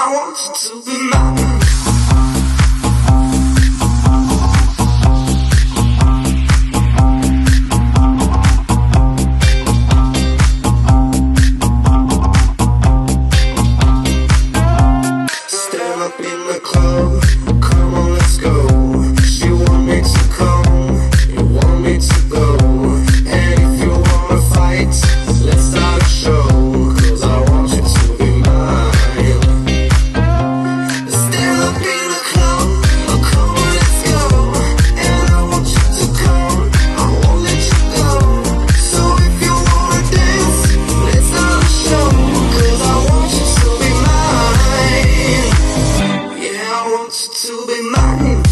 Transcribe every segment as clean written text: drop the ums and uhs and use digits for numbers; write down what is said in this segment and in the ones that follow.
I want you to be mine. Stand up in the club, come on, let's go. She want me to come, you want me to go. And if you wanna fight, let's start a show. Cause I want you to be mine. Stand up in the club, come on, let's go. And I want you to come, I won't let you go. So if you wanna dance, let's start a show. Cause I want you to be mine. Yeah, I want you to be mine.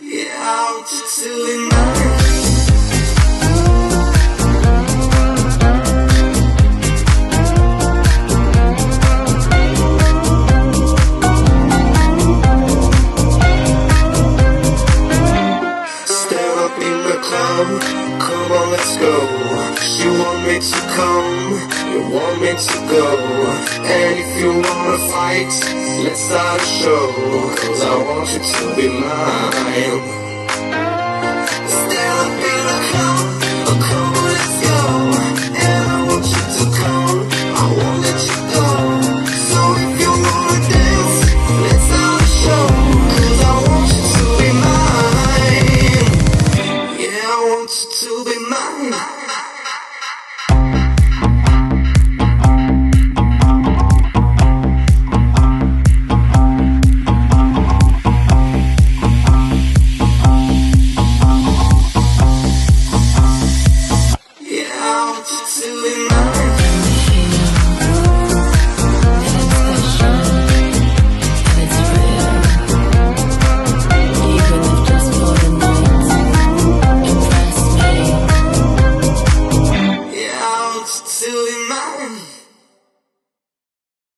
Yeah, I want you to be mine. Stand up in the club, come on, let's go. She want me to come, you want me to go. And if you wanna fight, let's start a show. Cause I want you to be mine.